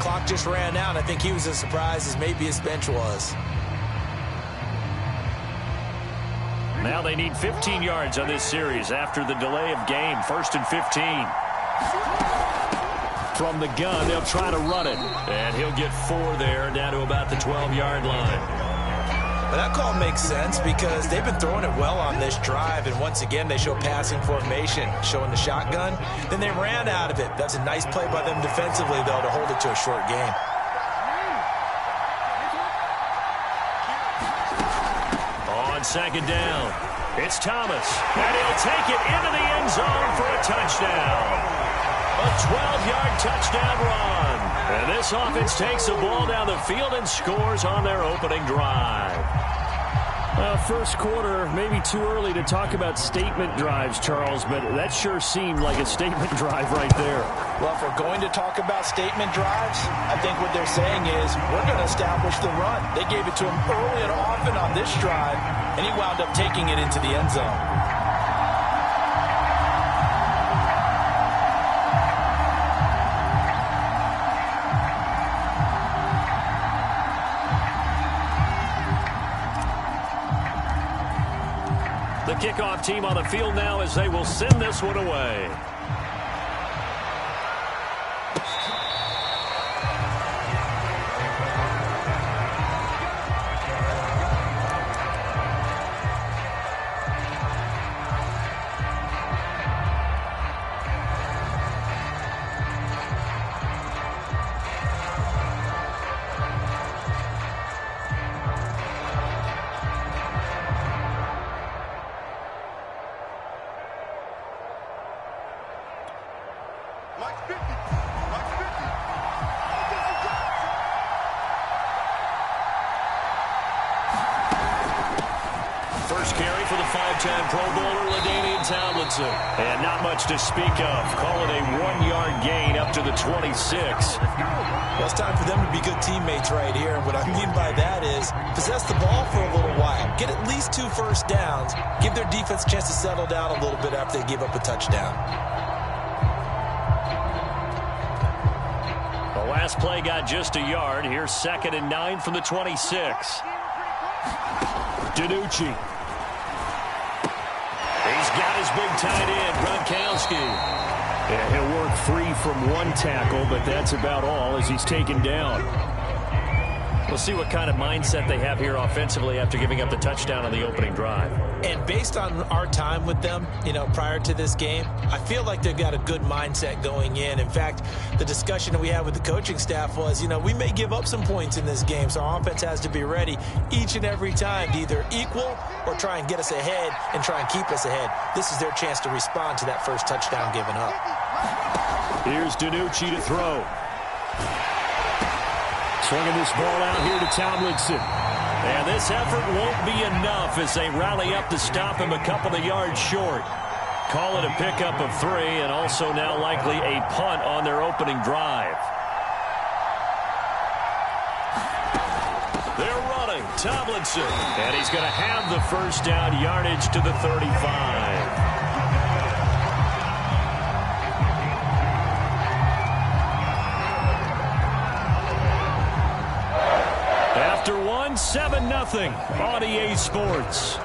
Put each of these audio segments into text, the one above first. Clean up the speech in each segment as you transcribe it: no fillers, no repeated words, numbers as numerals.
clock just ran out. I think he was as surprised as maybe his bench was. Now they need 15 yards on this series after the delay of game. 1st and 15. From the gun, they'll try to run it. And he'll get 4 there, down to about the 12-yard line. But that call makes sense because they've been throwing it well on this drive, and once again they show passing formation, showing the shotgun. Then they ran out of it. That's a nice play by them defensively, though, to hold it to a short game. On 2nd down, it's Thomas, and he'll take it into the end zone for a touchdown. A 12-yard touchdown run. And this offense takes the ball down the field and scores on their opening drive. First quarter, maybe too early to talk about statement drives, Charles, but that sure seemed like a statement drive right there. Well, if we're going to talk about statement drives, I think what they're saying is we're going to establish the run. They gave it to him early and often on this drive, and he wound up taking it into the end zone. The kickoff team on the field now as they will send this one away. First carry for the 5-time Pro Bowler, LaDainian Tomlinson. And not much to speak of. Call it a 1-yard gain up to the 26. Well, it's time for them to be good teammates right here. And what I mean by that is possess the ball for a little while. Get at least 2 first downs. Give their defense a chance to settle down a little bit after they give up a touchdown. The last play got just a yard. Here's 2nd and 9 from the 26. DiNucci. He's got his big tight end, Gronkowski. Yeah, he'll work free from 1 tackle, but that's about all as he's taken down. We'll see what kind of mindset they have here offensively after giving up the touchdown on the opening drive. And based on our time with them, prior to this game, I feel like they've got a good mindset going in. In fact, the discussion that we had with the coaching staff was, we may give up some points in this game, so our offense has to be ready each and every time to either equal or try and get us ahead and try and keep us ahead. This is their chance to respond to that first touchdown given up. Here's DiNucci to throw. Swinging this ball out here to Tomlinson. And this effort won't be enough as they rally up to stop him a couple of yards short. Call it a pickup of 3 and also now likely a punt on their opening drive. They're running. Tomlinson. And he's going to have the first down, yardage to the 35. After 7-0 on EA Sports.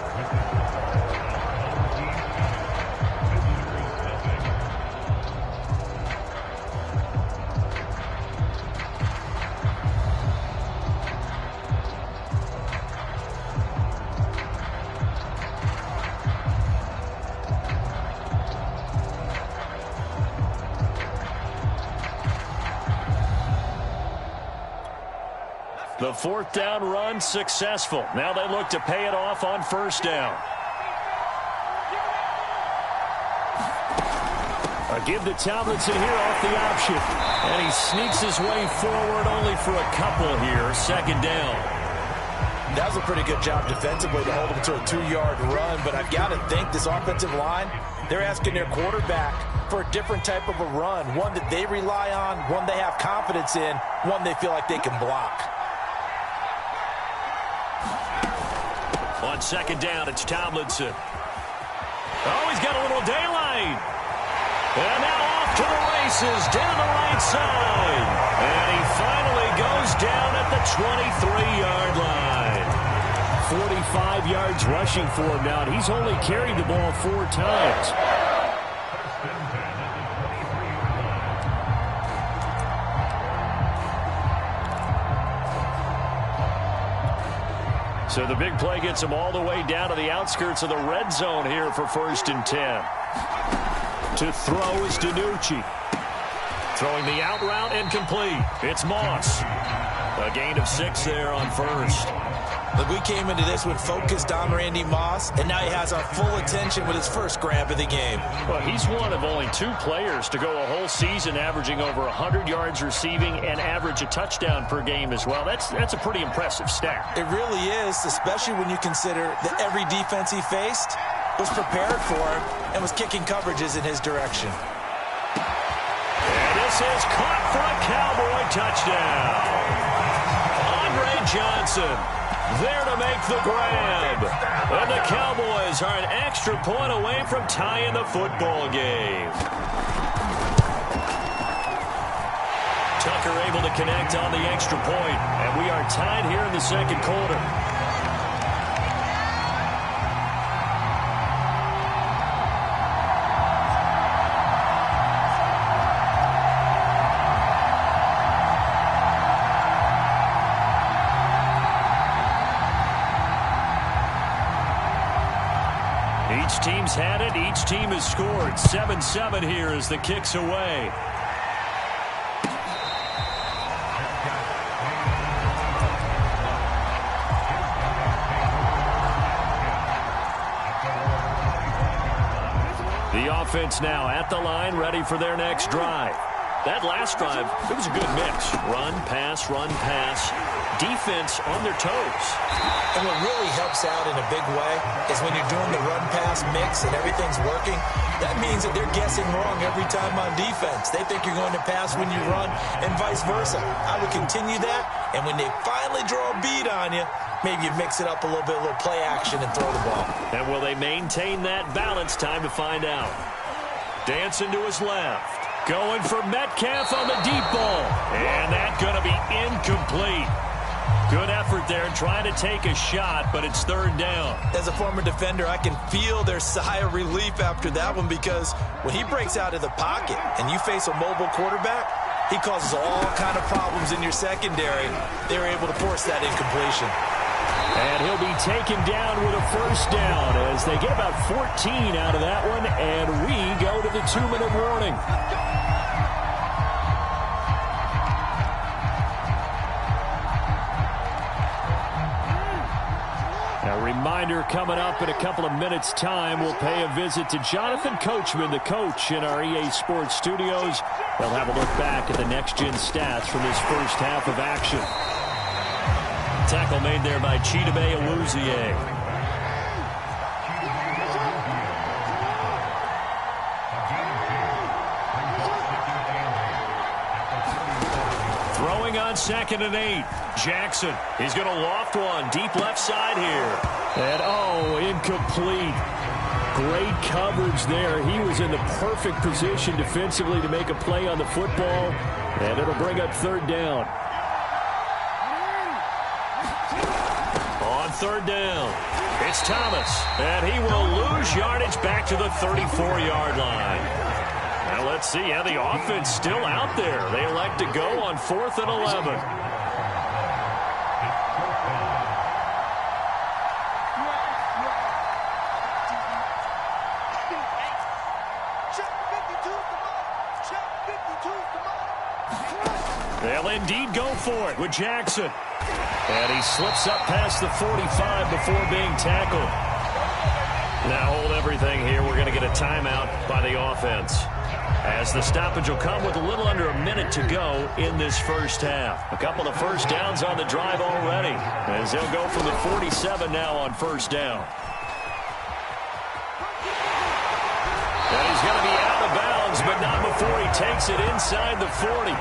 The 4th down run successful. Now they look to pay it off on 1st down. A give to Tomlinson here off the option. And he sneaks his way forward only for a couple here. 2nd down. That was a pretty good job defensively to hold him to a 2-yard run. But I've got to think this offensive line, they're asking their quarterback for a different type of a run. One that they rely on, one they have confidence in, one they feel like they can block. On 2nd down, it's Tomlinson. Oh, he's got a little daylight. And now off to the races down the right side. And he finds 23-yard line. 45 yards rushing for him now, and he's only carried the ball 4 times. So the big play gets him all the way down to the outskirts of the red zone here for 1st and 10. To throw is DiNucci. Throwing the out route and complete. It's Moss. A gain of 6 there on 1st. Look, we came into this one focused on Randy Moss, and now he has our full attention with his first grab of the game. Well, he's one of only 2 players to go a whole season averaging over 100 yards receiving and average a touchdown per game as well. That's a pretty impressive stat. It really is, especially when you consider that every defense he faced was prepared for him and was kicking coverages in his direction. And this is caught for a Cowboy touchdown. Andre Johnson there to make the grab. And the Cowboys are an extra point away from tying the football game. Tucker able to connect on the extra point, and we are tied here in the 2nd quarter. Each team's had it. Each team has scored. 7-7 here as the kick's away. The offense now at the line, ready for their next drive. That last drive, it was a good mix. Run, pass, defense on their toes. And what really helps out in a big way is when you're doing the run-pass mix and everything's working, that means that they're guessing wrong every time on defense. They think you're going to pass when you run and vice versa. I would continue that, and when they finally draw a beat on you, maybe you mix it up a little bit, a little play action and throw the ball. And will they maintain that balance? Time to find out. Dancing to his left. Going for Metcalf on the deep ball. And that's going to be incomplete. Good effort there trying to take a shot, but it's 3rd down. As a former defender, I can feel their sigh of relief after that one, because when he breaks out of the pocket and you face a mobile quarterback, he causes all kind of problems in your secondary. They were able to force that incompletion. And he'll be taken down with a 1st down as they get about 14 out of that one, and we go to the 2-minute warning. A reminder coming up in a couple of minutes' time, we'll pay a visit to Jonathan Coachman, the coach in our EA Sports studios. They'll have a look back at the next-gen stats from this first half of action. Tackle made there by Chidobe Awuzie. Throwing on 2nd and 8. Jackson, he's going to loft one deep left side here. And incomplete. Great coverage there. He was in the perfect position defensively to make a play on the football, and it'll bring up 3rd down. On 3rd down, it's Thomas, and he will lose yardage back to the 34-yard line. Now let's see how the offense still out there. They elect to go on 4th and 11. They'll indeed go for it with Jackson. And he slips up past the 45 before being tackled. Now hold everything here. We're going to get a timeout by the offense, as the stoppage will come with a little under a minute to go in this first half. A couple of 1st downs on the drive already, as they'll go from the 47 now on 1st down. And he's going to be out of bounds, but not before he takes it inside the 40.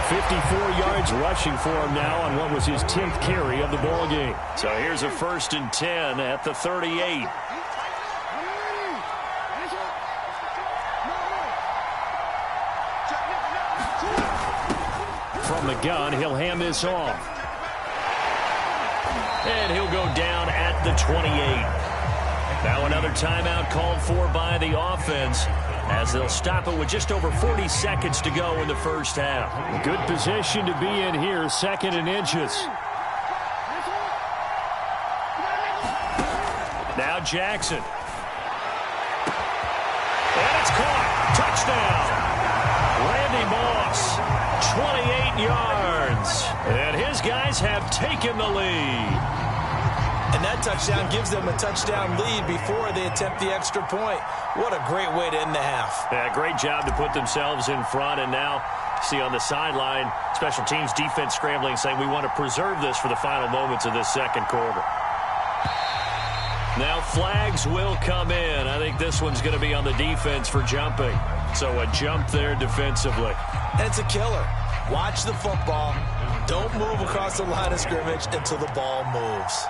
54 yards rushing for him now on what was his 10th carry of the ball game. So here's a 1st and 10 at the 38. From the gun, he'll hand this off. And he'll go down at the 28. Now another timeout called for by the offense, as they'll stop it with just over 40 seconds to go in the first half. Good position to be in here, 2nd and inches. Now Jackson. And it's caught. Touchdown. Randy Moss, 28 yards. And his guys have taken the lead. And that touchdown gives them a touchdown lead before they attempt the extra point. What a great way to end the half. Yeah, great job to put themselves in front. And now, see on the sideline, special teams defense scrambling, saying we want to preserve this for the final moments of this second quarter. Now flags will come in. I think this one's going to be on the defense for jumping. So a jump there defensively. And it's a killer. Watch the football. Don't move across the line of scrimmage until the ball moves.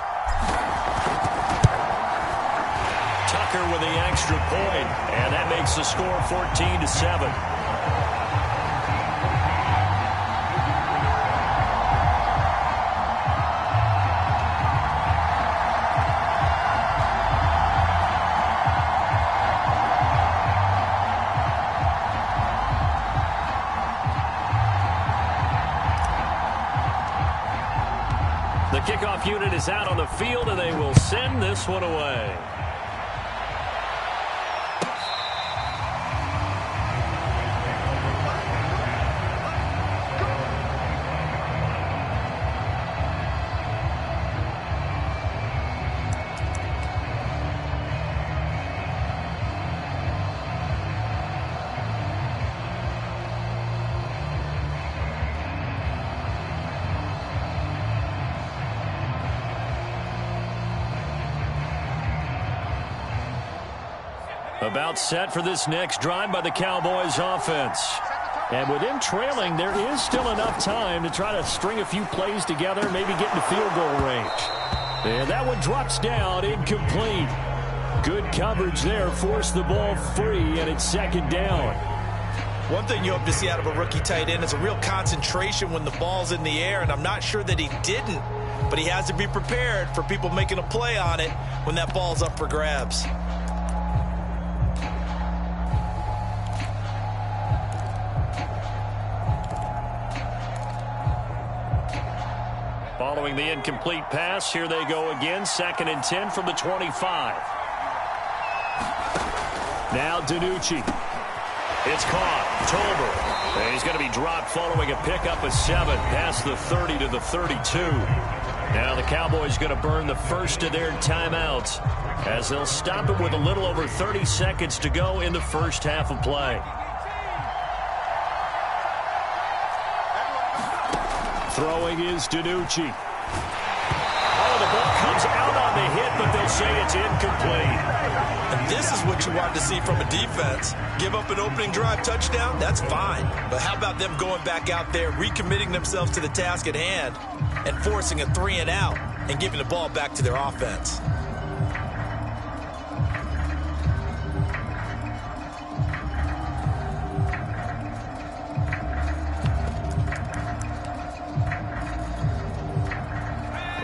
Tucker with the extra point, and that makes the score 14-7. The kickoff unit is out on the field, and they will send this one away. About set for this next drive by the Cowboys offense. And with them trailing, there is still enough time to try to string a few plays together, maybe get into field goal range. And that one drops down, incomplete. Good coverage there, forced the ball free, and it's 2nd down. One thing you hope to see out of a rookie tight end is a real concentration when the ball's in the air, and I'm not sure that he didn't, but he has to be prepared for people making a play on it when that ball's up for grabs. Following the incomplete pass, here they go again, 2nd and 10 from the 25. Now DiNucci. It's caught. Tolbert. And he's going to be dropped following a pickup of 7 past the 30 to the 32. Now the Cowboys going to burn the first of their timeouts as they'll stop it with a little over 30 seconds to go in the first half of play. Throwing is DiNucci. Oh, the ball comes out on the hit, but they'll say it's incomplete. And this is what you want to see from a defense. Give up an opening drive touchdown, that's fine. But how about them going back out there, recommitting themselves to the task at hand, and forcing a 3-and-out and giving the ball back to their offense?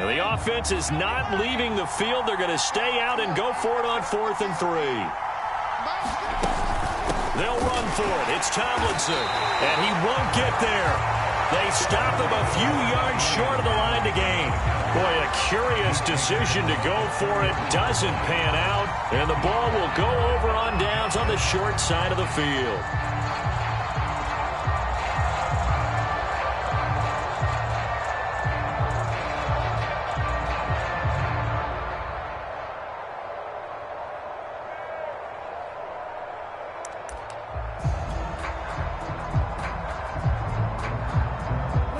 Now the offense is not leaving the field. They're going to stay out and go for it on 4th and 3. They'll run for it. It's Tomlinson, and he won't get there. They stop him a few yards short of the line to gain. Boy, a curious decision to go for it. Doesn't pan out, and the ball will go over on downs on the short side of the field.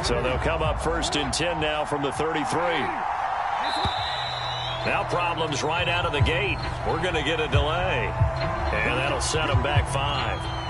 So they'll come up 1st and 10 now from the 33. Now problems right out of the gate. We're going to get a delay. And that'll set them back 5.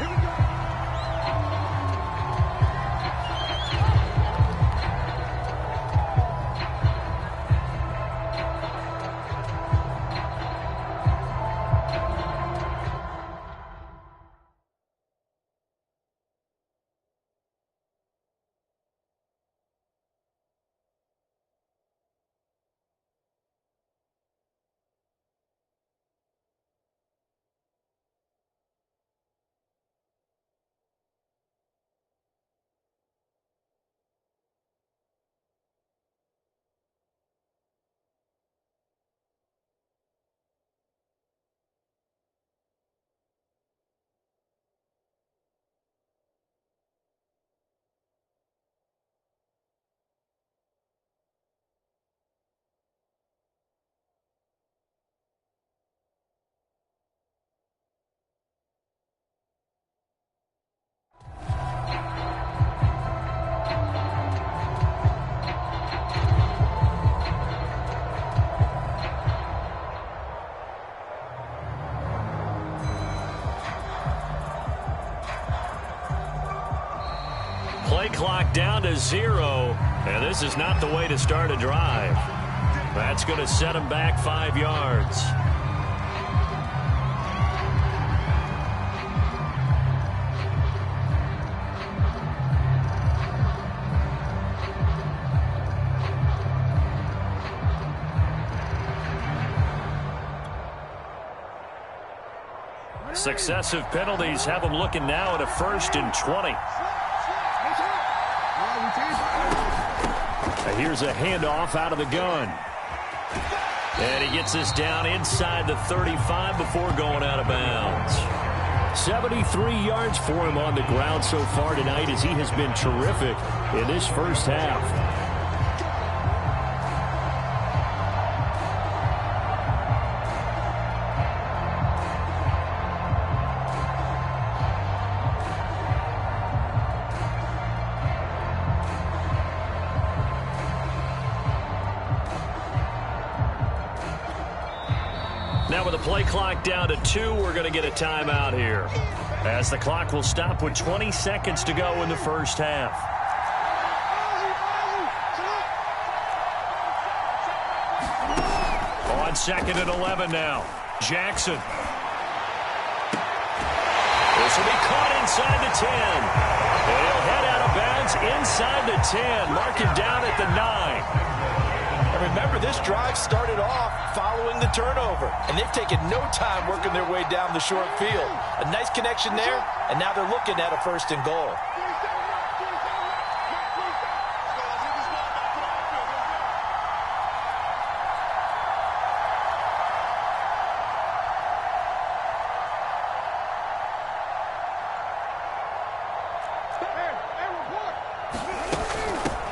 0, and this is not the way to start a drive. That's going to set him back 5 yards. Successive penalties have them looking now at a 1st and 20. Here's a handoff out of the gun. And he gets this down inside the 35 before going out of bounds. 73 yards for him on the ground so far tonight as he has been terrific in this first half. Now with the play clock down to 2, we're going to get a timeout here, as the clock will stop with 20 seconds to go in the first half. On 2nd and 11 now. Jackson. This will be caught inside the 10. And he'll head out of bounds inside the 10. Mark him down at the 9. Remember, this drive started off following the turnover, and they've taken no time working their way down the short field. A nice connection there, and now they're looking at a 1st and goal.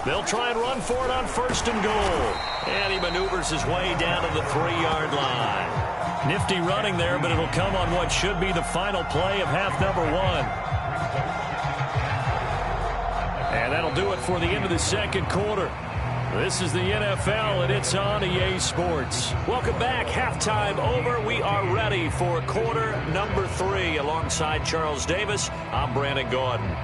They'll try and run for it on 1st and goal. And he maneuvers his way down to the 3-yard line. Nifty running there, but it'll come on what should be the final play of half number 1. And that'll do it for the end of the 2nd quarter. This is the NFL, and it's on EA Sports. Welcome back. Halftime over. We are ready for quarter number 3. Alongside Charles Davis, I'm Brandon Gordon.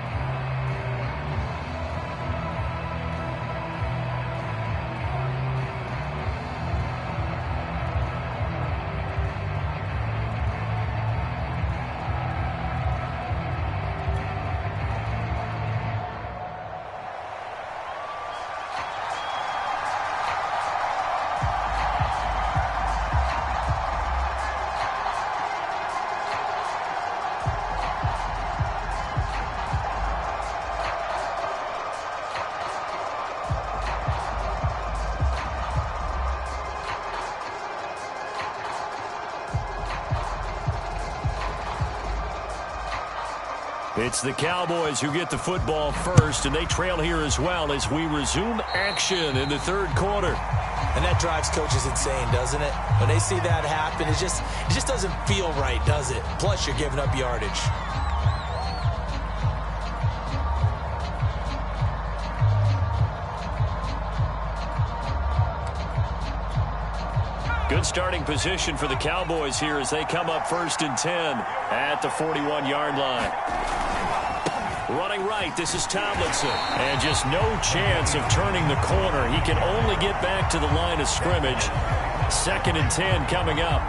It's the Cowboys who get the football first, and they trail here as well as we resume action in the 3rd quarter. And that drives coaches insane, doesn't it? When they see that happen, it just doesn't feel right, does it? Plus, you're giving up yardage. Good starting position for the Cowboys here as they come up 1st and 10 at the 41-yard line. Running right, this is Tomlinson. And just no chance of turning the corner. He can only get back to the line of scrimmage. 2nd and 10 coming up.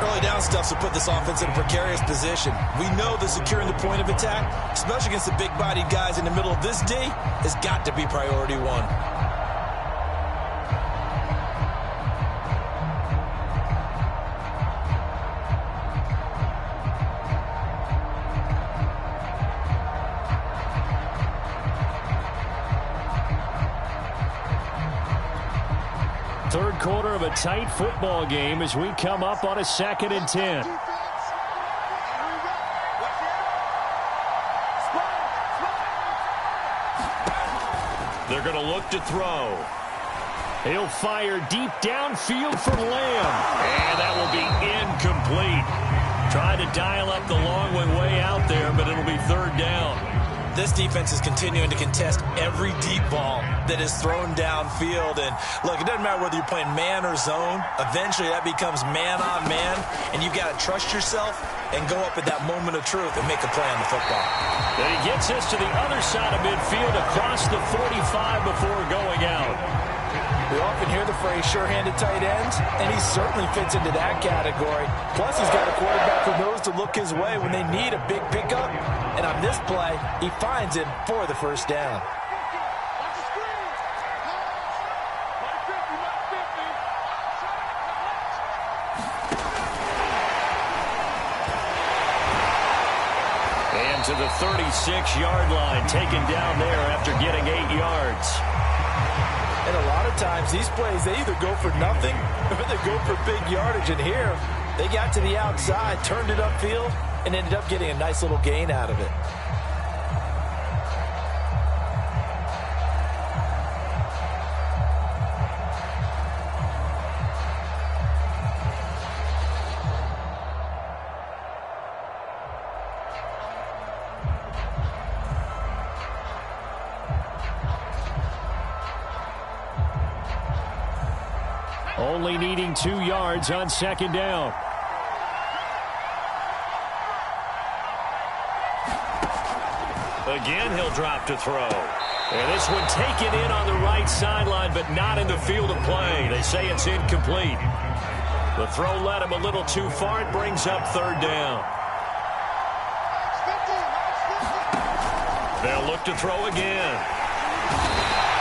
Early down stuff will put this offense in a precarious position. We know that securing the point of attack, especially against the big-bodied guys in the middle of this D, has got to be priority 1. Third quarter of a tight football game as we come up on a 2nd and 10. They're going to look to throw. He'll fire deep downfield for Lamb. And that will be incomplete. Trying to dial up the long one way out there, but it'll be 3rd down. This defense is continuing to contest every deep ball that is thrown downfield. And, look, it doesn't matter whether you're playing man or zone. Eventually, that becomes man on man, and you've got to trust yourself and go up at that moment of truth and make a play on the football. And he gets us to the other side of midfield across the 45 before going out. We often hear the phrase sure-handed tight ends, and he certainly fits into that category. Plus, he's got a quarterback who knows to look his way when they need a big pickup. And on this play, he finds him for the first down. And to the 36-yard line, taken down there after getting 8 yards. And a lot of times, these plays, they either go for nothing or they go for big yardage. And here, they got to the outside, turned it upfield, and ended up getting a nice little gain out of it. Only needing 2 yards on second down. Again, he'll drop to throw. And this one taken in on the right sideline, but not in the field of play. They say it's incomplete. The throw led him a little too far. It brings up third down. They'll look to throw again.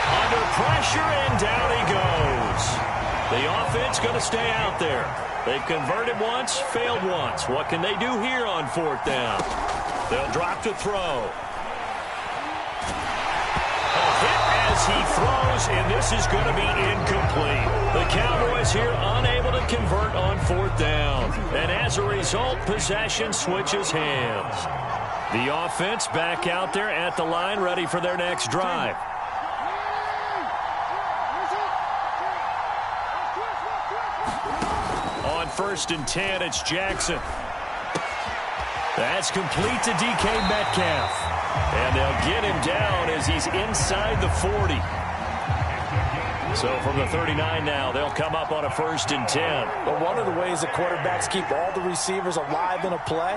Under pressure, and down he goes. The offense going to stay out there. They've converted once, failed once. What can they do here on fourth down? They'll drop to throw. A hit as he throws, and this is going to be incomplete. The Cowboys here unable to convert on fourth down. And as a result, possession switches hands. The offense back out there at the line, ready for their next drive. On 1st and 10, it's Jackson. That's complete to DK Metcalf. And they'll get him down as he's inside the 40. So from the 39 now, they'll come up on a 1st and 10. Well, one of the ways the quarterbacks keep all the receivers alive in a play,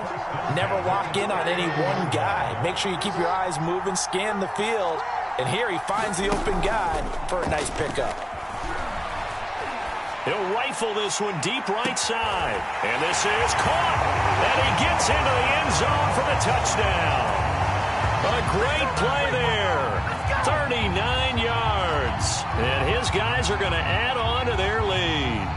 never lock in on any one guy. Make sure you keep your eyes moving, scan the field. And here he finds the open guy for a nice pickup. He'll rifle this one deep right side. And this is caught. And he gets into the end zone for the touchdown. A great play there. 39 yards. And his guys are going to add on to their lead.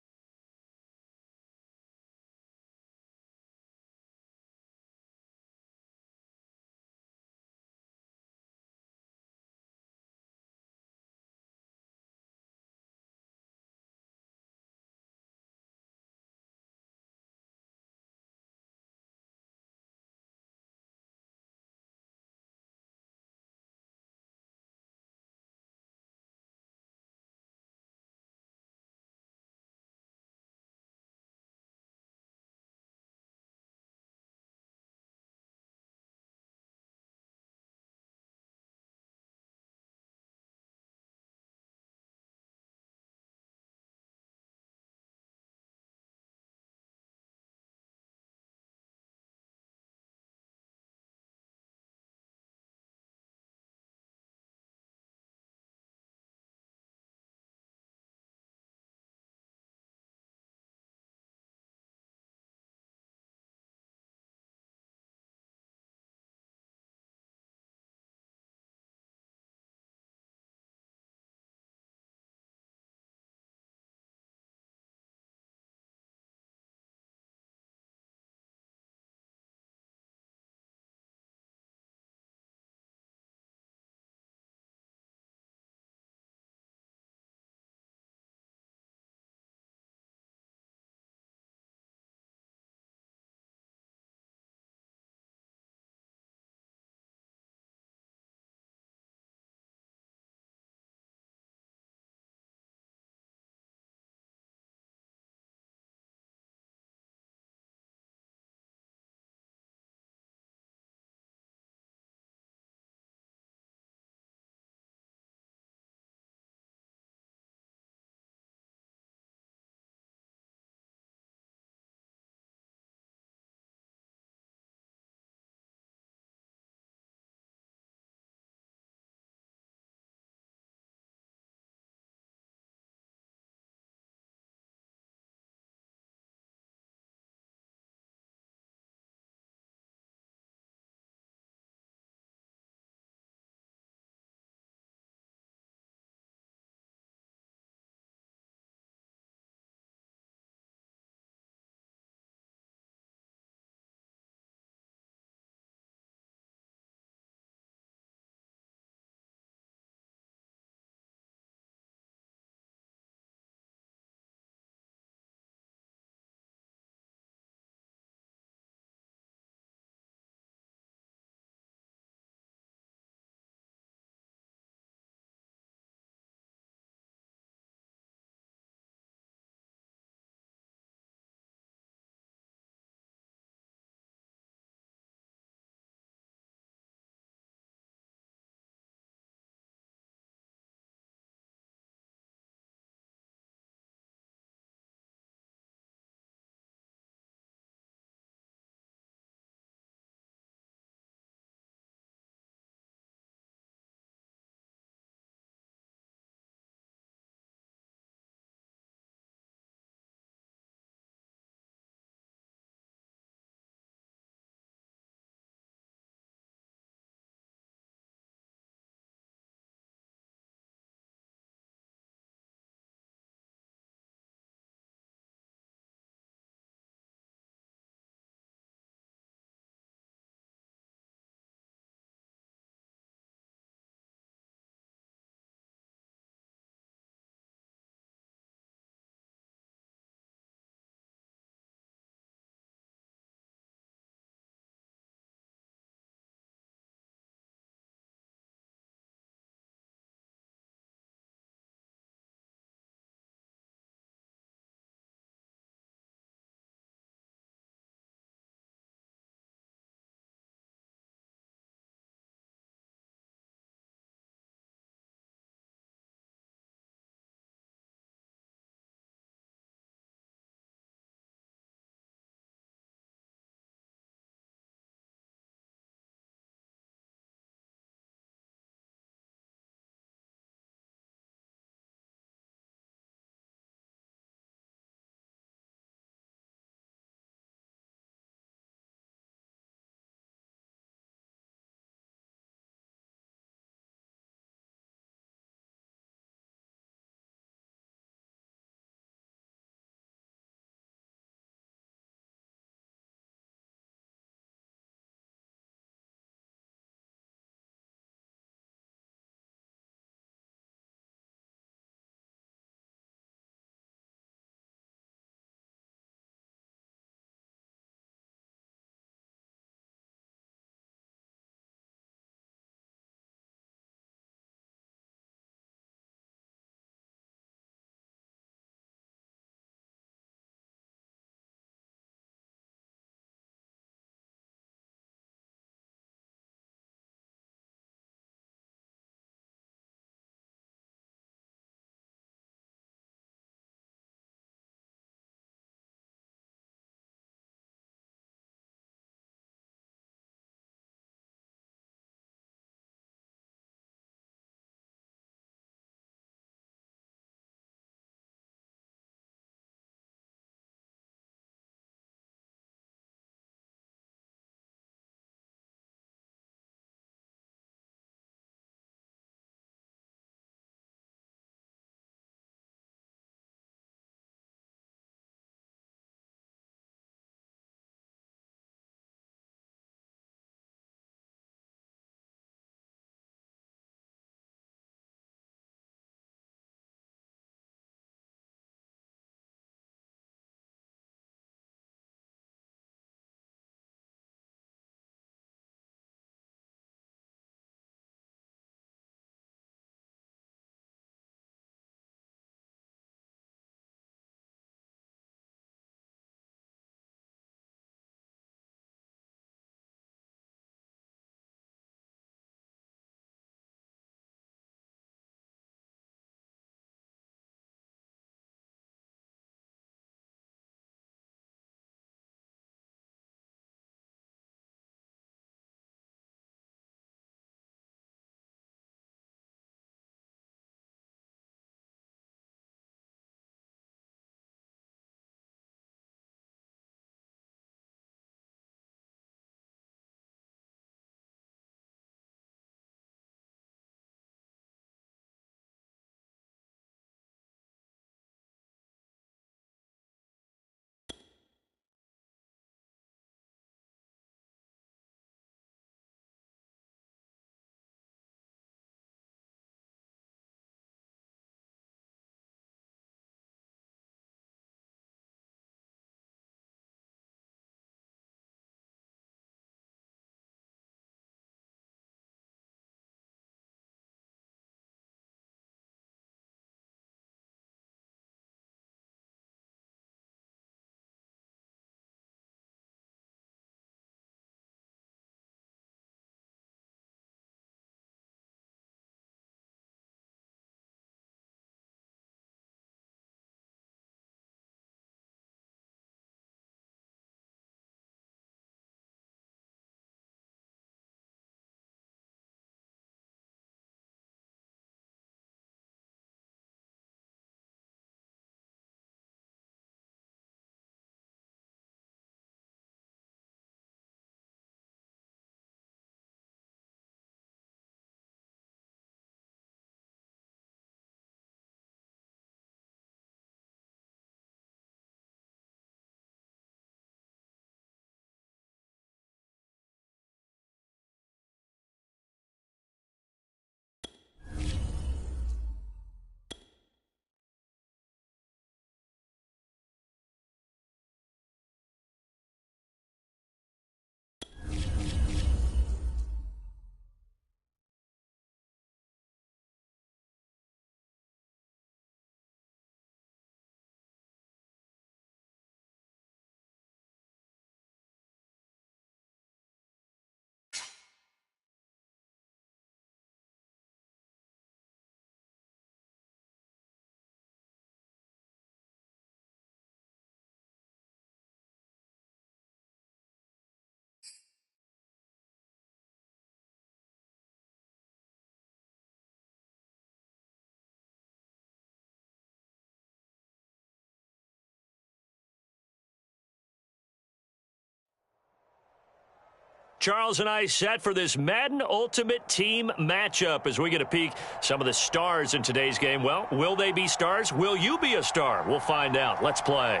Charles and I set for this Madden Ultimate Team matchup as we get a peek some of the stars in today's game. Well, will they be stars? Will you be a star? We'll find out. Let's play.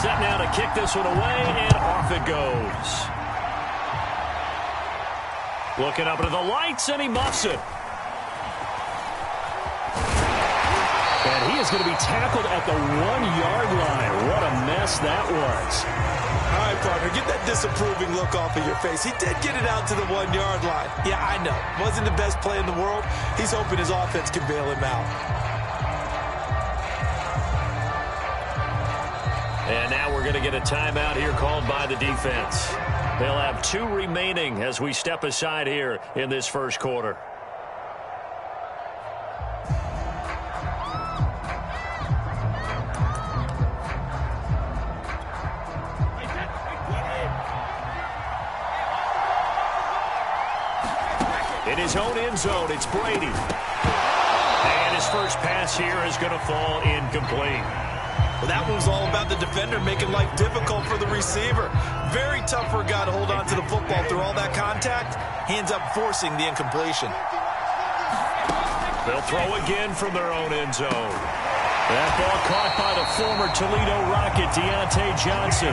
Set now to kick this one away, and off it goes. Looking up into the lights, and he muffs it. And he is going to be tackled at the 1-yard line. What a mess that was. All right, partner, get that disapproving look off of your face. He did get it out to the 1-yard line. Yeah, I know. Wasn't the best play in the world. He's hoping his offense can bail him out. And now we're going to get a timeout here called by the defense. They'll have 2 remaining as we step aside here in this first quarter. In his own end zone, it's Brady. And his first pass here is going to fall incomplete. Well, that one's all about the defender making life difficult for the receiver. Very tough for a guy to hold on to the football through all that contact. He ends up forcing the incompletion. They'll throw again from their own end zone. That ball caught by the former Toledo Rocket, Deontay Johnson.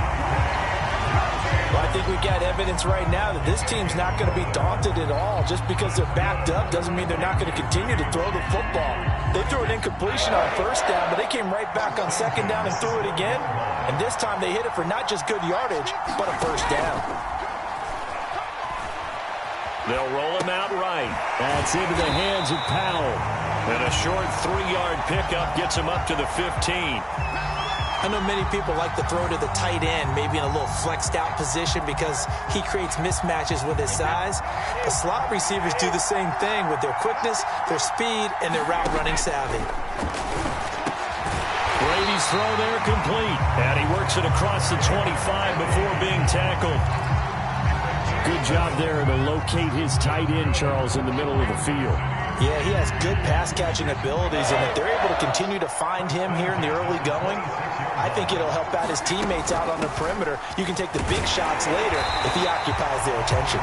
Well, I think we got evidence right now that this team's not going to be daunted at all. Just because they're backed up doesn't mean they're not going to continue to throw the football. They threw an incompletion on first down, but they came right back on second down and threw it again. And this time they hit it for not just good yardage, but a first down. They'll roll him out right. That's into the hands of Powell. And a short 3-yard pickup gets him up to the 15. I know many people like to throw to the tight end, maybe in a little flexed out position because he creates mismatches with his size. But slot receivers do the same thing with their quickness, their speed, and their route running savvy. Brady's throw there complete. And he works it across the 25 before being tackled. Good job there to locate his tight end, Charles, in the middle of the field. Yeah, he has good pass-catching abilities, and if they're able to continue to find him here in the early going, I think it'll help out his teammates out on the perimeter. You can take the big shots later if he occupies their attention.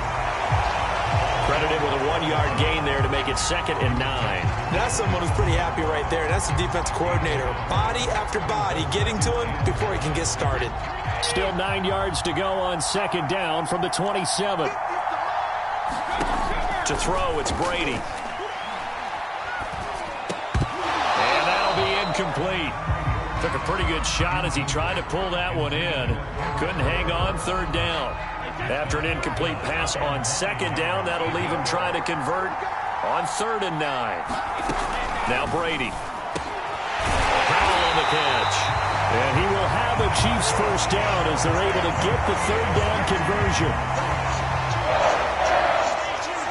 Credited with a 1-yard gain there to make it 2nd and 9. That's someone who's pretty happy right there. That's the defense coordinator. Body after body getting to him before he can get started. Still 9 yards to go on 2nd down from the 27. To throw, it's Brady. Incomplete. Took a pretty good shot as he tried to pull that one in. Couldn't hang on 3rd down. After an incomplete pass on 2nd down, that'll leave him trying to convert on 3rd and 9. Now Brady. Powell on the catch. And he will have a Chiefs first down as they're able to get the 3rd down conversion.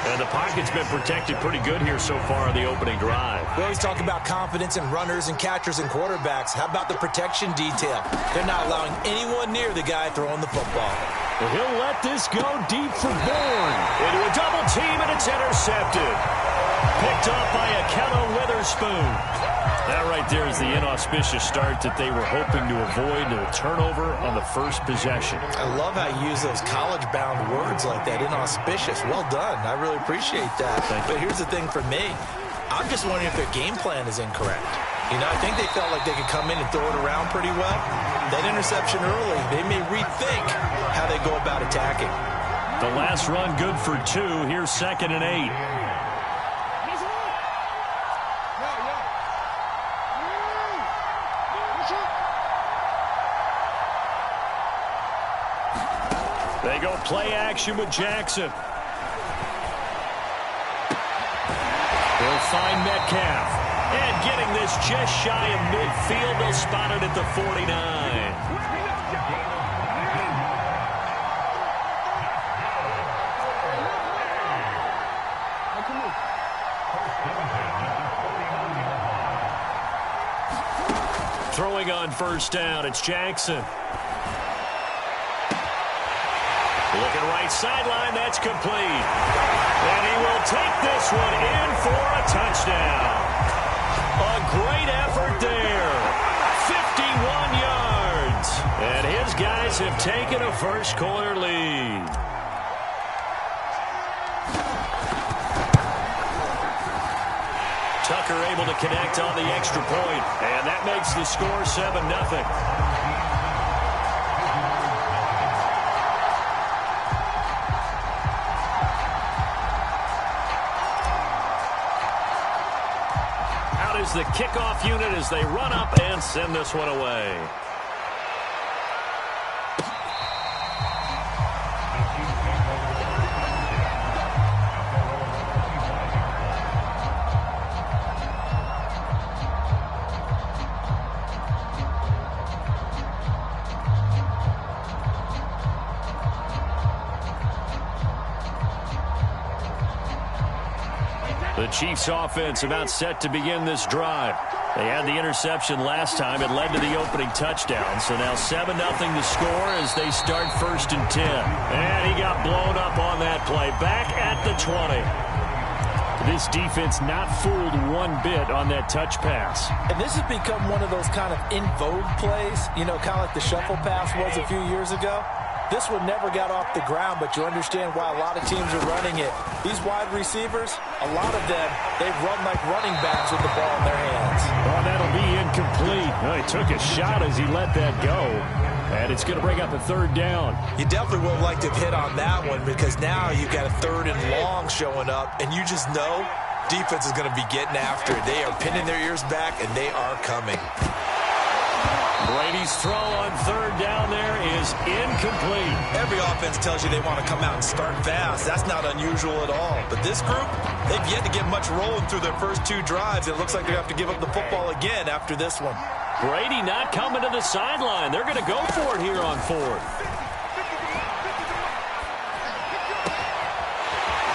And the pocket's been protected pretty good here so far on the opening drive. We always talk about confidence in runners and catchers and quarterbacks. How about the protection detail? They're not allowing anyone near the guy throwing the football. Well, he'll let this go deep for Bourne. Into a double team, and it's intercepted. Picked off by Akello Witherspoon. That right there is the inauspicious start that they were hoping to avoid, a turnover on the first possession. I love how you use those college-bound words like that, inauspicious. Well done. I really appreciate that. But here's the thing for me. I'm just wondering if their game plan is incorrect. You know, I think they felt like they could come in and throw it around pretty well. That interception early, they may rethink how they go about attacking. The last run good for 2. Here's 2nd and 8. They go play action with Jackson. They'll find Metcalf. And getting this just shy of midfield, they'll spot it at the 49. Throwing on first down, it's Jackson. Looking right sideline, that's complete. And he will take this one in for a touchdown. A great effort there. 51 yards. And his guys have taken a first-quarter lead. Tucker able to connect on the extra point, and that makes the score 7-0. Out is the kickoff unit as they run up and send this one away. The Chiefs offense about set to begin this drive. They had the interception last time. It led to the opening touchdown. So now 7-0 to score as they start 1st and 10. And he got blown up on that play. Back at the 20. This defense not fooled one bit on that touch pass. And this has become one of those kind of in vogue plays, you know, kind of like the shuffle pass was a few years ago. This one never got off the ground, but you understand why a lot of teams are running it. These wide receivers, a lot of them, they run like running backs with the ball in their hands. Well, that'll be incomplete. Well, he took a shot as he let that go. And it's going to bring up a 3rd down. You definitely would have liked to have hit on that one because now you've got a 3rd and long showing up, and you just know defense is going to be getting after it. They are pinning their ears back, and they are coming. Brady's throw on 3rd down there is incomplete. Every offense tells you they want to come out and start fast. That's not unusual at all. But this group, they've yet to get much rolling through their first 2 drives. It looks like they have to give up the football again after this one. Brady not coming to the sideline. They're going to go for it here on 4th.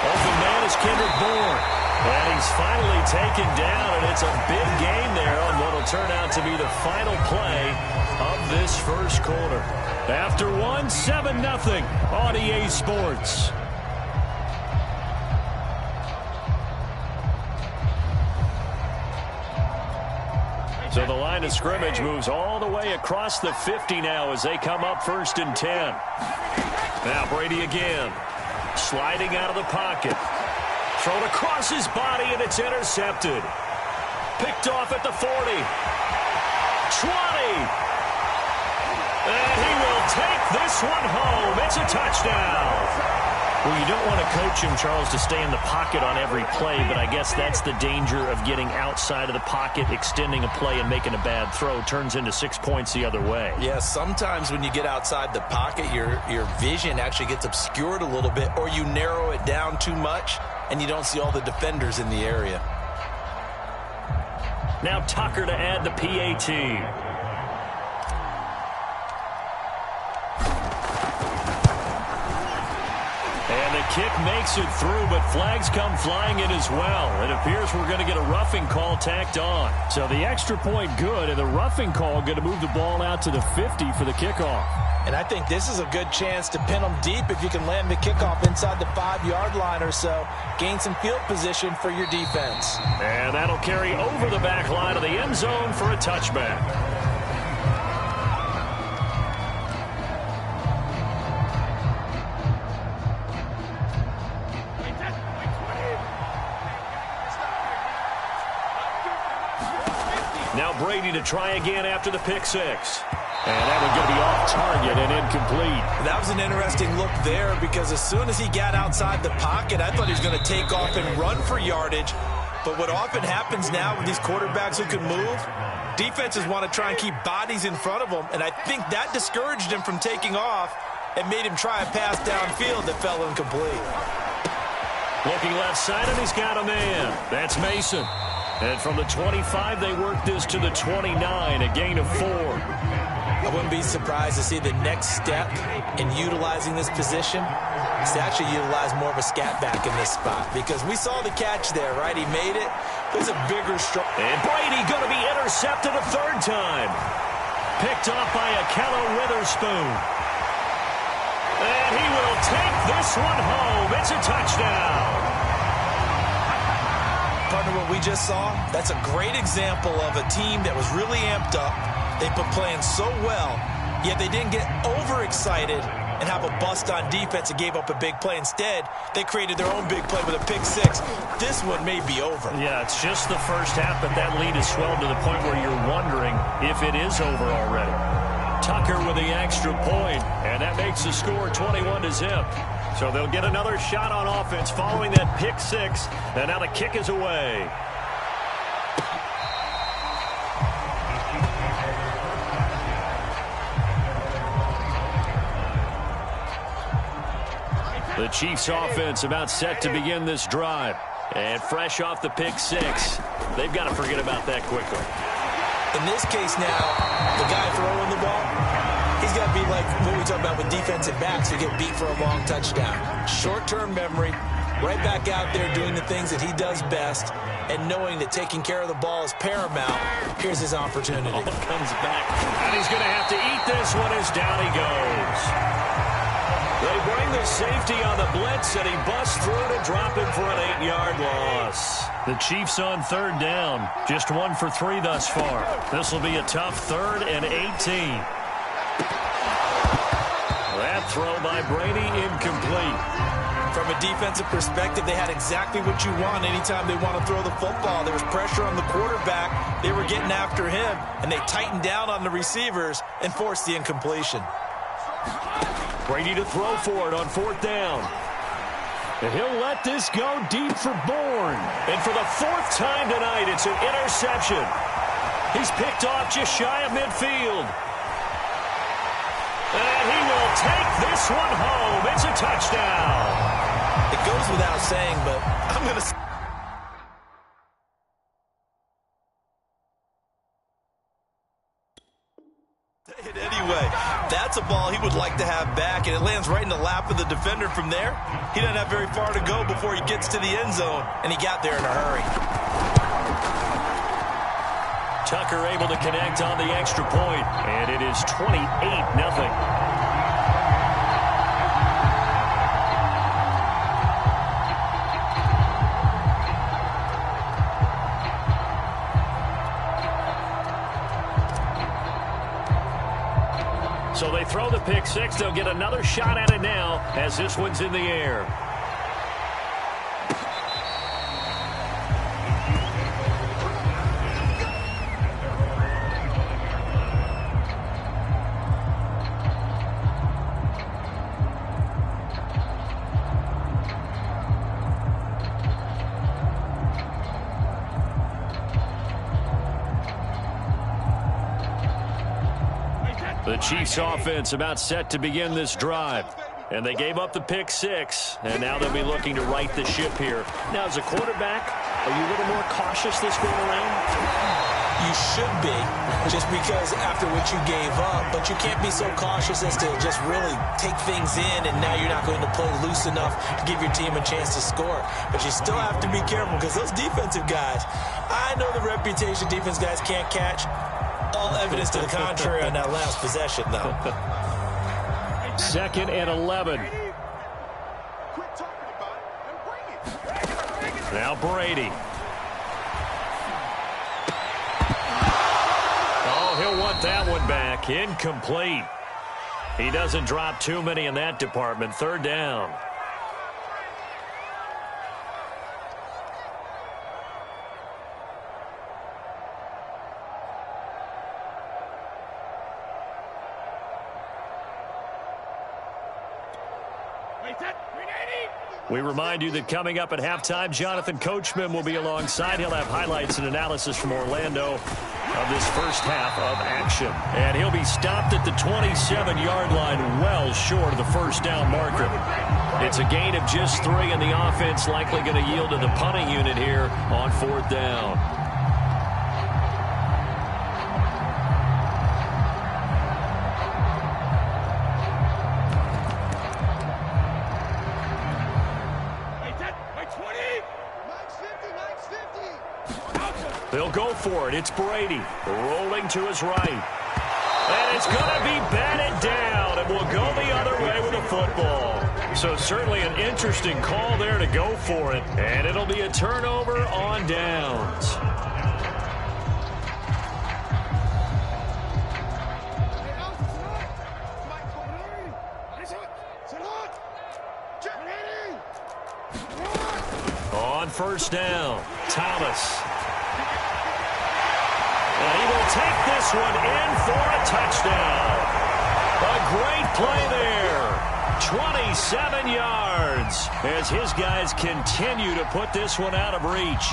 Open man is Kendrick Bourne. And he's finally taken down, and it's a big gain there on what will turn out to be the final play of this first quarter. After 1, 7-0 on EA Sports. So the line of scrimmage moves all the way across the 50 now as they come up 1st and 10. Now Brady again, sliding out of the pocket. Thrown across his body, and it's intercepted. Picked off at the 40. 20. And he will take this one home. It's a touchdown. Well, you don't want to coach him, Charles, to stay in the pocket on every play, but I guess that's the danger of getting outside of the pocket, extending a play, and making a bad throw. Turns into 6 points the other way. Yeah, sometimes when you get outside the pocket, your vision actually gets obscured a little bit, or you narrow it down too much, and you don't see all the defenders in the area. Now Tucker to add the PAT. And the kick makes it through, but flags come flying in as well. It appears we're going to get a roughing call tacked on. So the extra point good, and the roughing call going to move the ball out to the 50 for the kickoff. And I think this is a good chance to pin them deep if you can land the kickoff inside the 5-yard line or so. Gain some field position for your defense. And that'll carry over the back line of the end zone for a touchback. Now Brady to try again after the pick six. And that one going to be off target and incomplete. That was an interesting look there because as soon as he got outside the pocket, I thought he was going to take off and run for yardage. But what often happens now with these quarterbacks who can move, defenses want to try and keep bodies in front of them. And I think that discouraged him from taking off. and made him try a pass downfield that fell incomplete. Looking left side, and he's got a man. That's Mason. And from the 25, they work this to the 29, a gain of 4. I wouldn't be surprised to see the next step in utilizing this position is to actually utilize more of a scat back in this spot, because we saw the catch there, right? He made it. There's a bigger stroke. And Brady going to be intercepted a third time. Picked off by Akello Witherspoon. And he will take this one home. It's a touchdown. Partner, what we just saw, that's a great example of a team that was really amped up. They've been playing so well, yet they didn't get overexcited and have a bust on defense and gave up a big play. Instead, they created their own big play with a pick six. This one may be over. Yeah, it's just the first half, but that lead has swelled to the point where you're wondering if it is over already. Tucker with the extra point, and that makes the score 21-0. So they'll get another shot on offense following that pick six, and now the kick is away. The Chiefs offense about set to begin this drive. And fresh off the pick six, they've got to forget about that quickly. In this case now, the guy throwing the ball, he's got to be like what we talk about with defensive backs who get beat for a long touchdown. Short-term memory, right back out there doing the things that he does best, and knowing that taking care of the ball is paramount. Here's his opportunity. Ball comes back, and he's going to have to eat this one as down he goes. They bring the safety on the blitz, and he busts through to drop him for an 8-yard loss. The Chiefs on third down, just 1 for 3 thus far. This will be a tough 3rd and 18. That throw by Brady incomplete. From a defensive perspective, they had exactly what you want anytime they want to throw the football. There was pressure on the quarterback. They were getting after him, and they tightened down on the receivers and forced the incompletion. Brady to throw for it on 4th down. And he'll let this go deep for Bourne. And for the 4th time tonight, it's an interception. He's picked off just shy of midfield. And he will take this one home. It's a touchdown. It goes without saying, but I'm going to... Anyway, that's a ball he would like to have back, and it lands right in the lap of the defender from there. He doesn't have very far to go before he gets to the end zone, and he got there in a hurry. Tucker able to connect on the extra point, and it is 28-0. So they throw the pick six. They'll get another shot at it now as this one's in the air. The Chiefs offense about set to begin this drive. And they gave up the pick six, and now they'll be looking to right the ship here. Now, as a quarterback, are you a little more cautious this going around? You should be, just because after what you gave up, but you can't be so cautious as to just really take things in, and now you're not going to play loose enough to give your team a chance to score. But you still have to be careful, because those defensive guys, I know the reputation defense guys can't catch. All evidence to the contrary on that last possession, though. 2nd and 11. Now Brady. Oh, he'll want that one back. Incomplete. He doesn't drop too many in that department. 3rd down. We remind you that coming up at halftime, Jonathan Coachman will be alongside. He'll have highlights and analysis from Orlando. of this first half of action. And he'll be stopped at the 27-yard line, well short of the first down marker. It's a gain of just 3, and the offense likely going to yield to the punting unit here on 4th down. They'll go for it. It's Brady rolling to his right. And it's going to be batted down, and will go the other way with the football. So certainly an interesting call there to go for it. And it'll be a turnover on downs. On first down, Thomas. And he will take this one in for a touchdown. A great play there. 27 yards as his guys continue to put this one out of reach.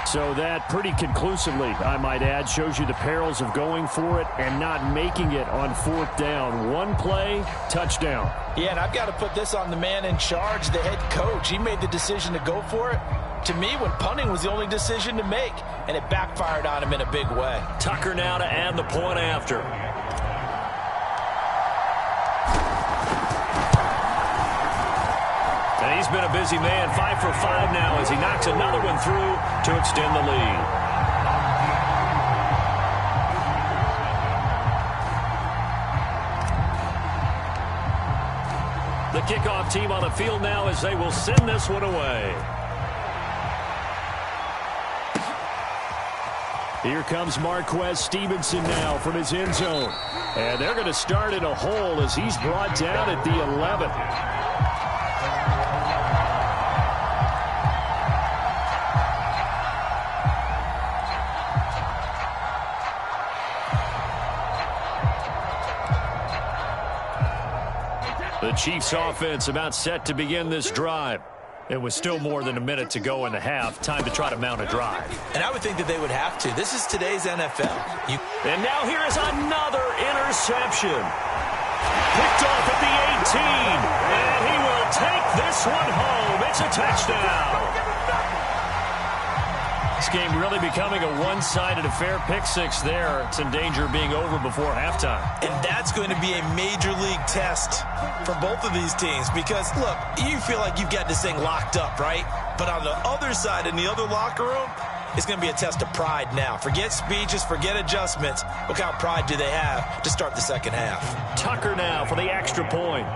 So that pretty conclusively, I might add, shows you the perils of going for it and not making it on 4th down. One play, touchdown. Yeah, and I've got to put this on the man in charge, the head coach. He made the decision to go for it. To me, when punting was the only decision to make, and it backfired on him in a big way. Tucker now to add the point after. And he's been a busy man, 5 for 5 now as he knocks another one through to extend the lead. The kickoff team on the field now as they will send this one away. Here comes Marquez Stevenson now from his end zone. And they're going to start in a hole as he's brought down at the 11. The Chiefs offense about set to begin this drive. It was still more than a minute to go in the half. Time to try to mount a drive. And I would think that they would have to. This is today's NFL. And now here is another interception. Picked off at the 18. And he will take this one home. It's a touchdown. This game really becoming a one-sided affair. Pick 6 there. It's in danger of being over before halftime. And that's going to be a major league test for both of these teams because, look, you feel like you've got this thing locked up, right? But on the other side, in the other locker room, it's going to be a test of pride now. Forget speeches, forget adjustments. Look how pride do they have to start the second half. Tucker now for the extra point.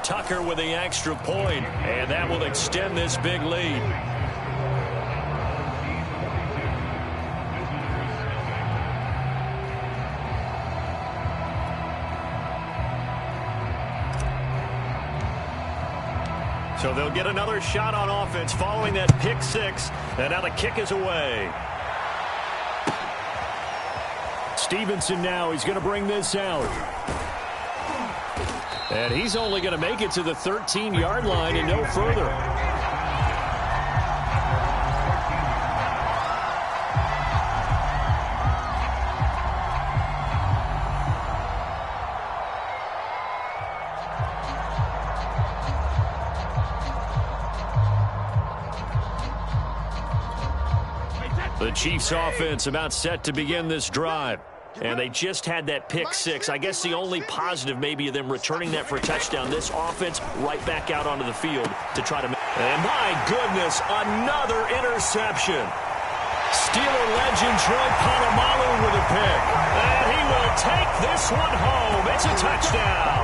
Tucker with the extra point, and that will extend this big lead. So they'll get another shot on offense following that pick 6, and now the kick is away. Stevenson now, he's going to bring this out. And he's only going to make it to the 13-yard line and no further. The Chiefs offense about set to begin this drive. And they just had that pick 6. I guess the only positive maybe of them returning that for a touchdown. This offense right back out onto the field to try to... And my goodness, another interception. Steeler legend Troy Polamalu with a pick. And he will take this one home. It's a touchdown.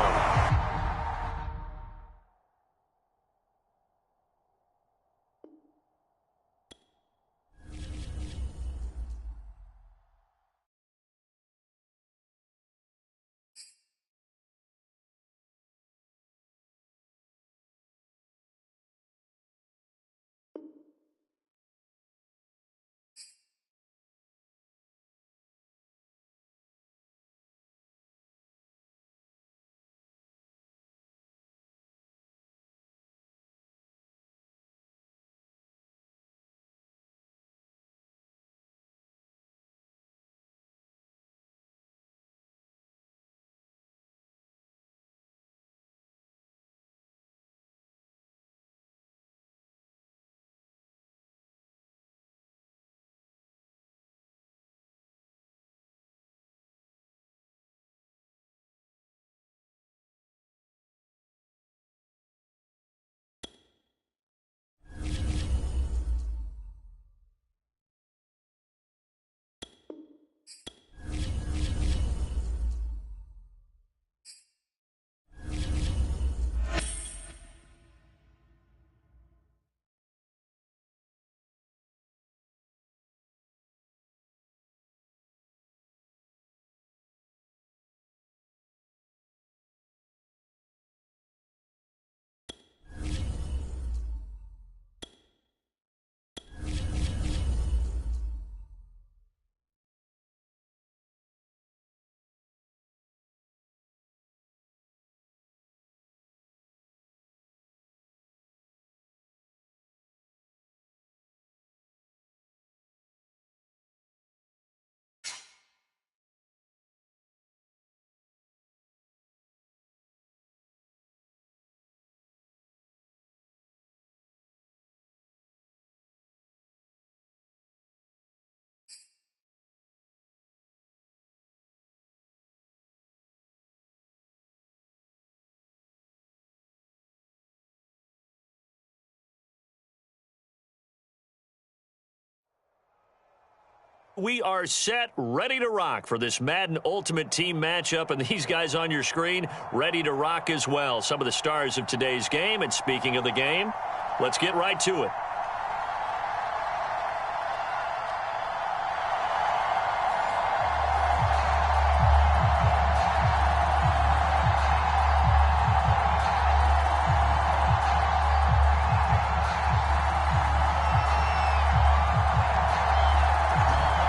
we are set, ready to rock for this Madden Ultimate Team matchup, and these guys on your screen ready to rock as well. Some of the stars of today's game, and speaking of the game, let's get right to it.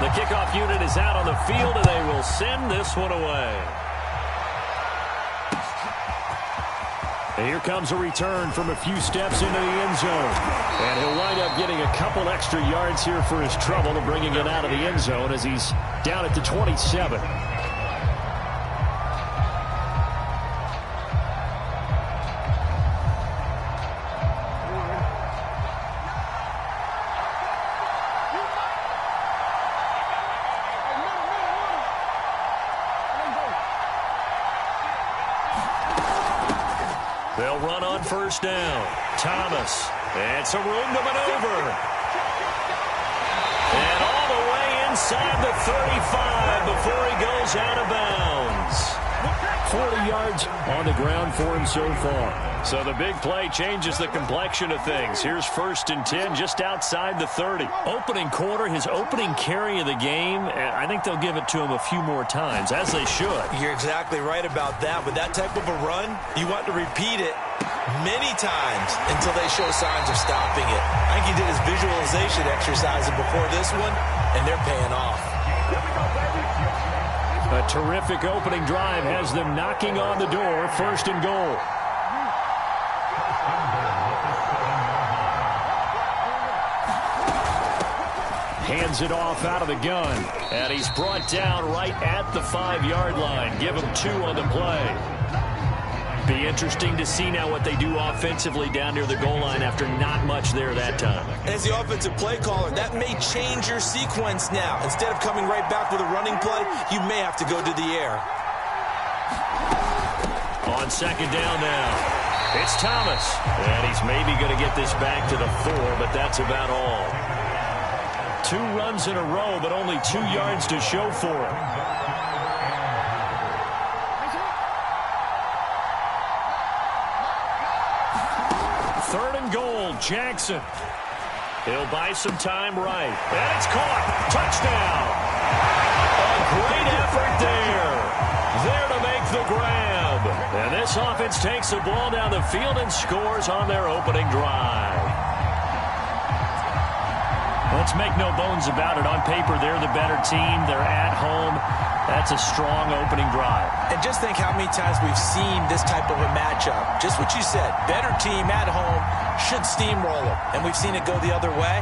The kickoff unit is out on the field, and they will send this one away. And here comes a return from a few steps into the end zone. And he'll wind up getting a couple extra yards here for his trouble and bringing it out of the end zone as he's down at the 27. They'll run on first down. Thomas. And some room to maneuver. And all the way inside the 35 before he goes out of bounds. 40 yards on the ground for him so far. So the big play changes the complexion of things. Here's 1st and 10 just outside the 30. Opening quarter, his opening carry of the game, I think they'll give it to him a few more times, as they should. You're exactly right about that. With that type of a run, you want to repeat it many times until they show signs of stopping it. I think he did his visualization exercise before this one, and they're paying off. A terrific opening drive has them knocking on the door, 1st and goal. Hands it off out of the gun. And he's brought down right at the 5-yard line. Give him 2 on the play. Be interesting to see now what they do offensively down near the goal line after not much there that time. As the offensive play caller, that may change your sequence now. Instead of coming right back with a running play, you may have to go to the air. On 2nd down now, it's Thomas. And he's maybe going to get this back to the 4, but that's about all. 2 runs in a row, but only 2 yards to show for him. Third and goal, Jackson. He'll buy some time right. And it's caught. Touchdown. A great effort there. There to make the grab. And this offense takes the ball down the field and scores on their opening drive. Let's make no bones about it. On paper, they're the better team. They're at home. That's a strong opening drive. And just think how many times we've seen this type of a matchup. Just what you said, better team at home should steamroll them. And we've seen it go the other way.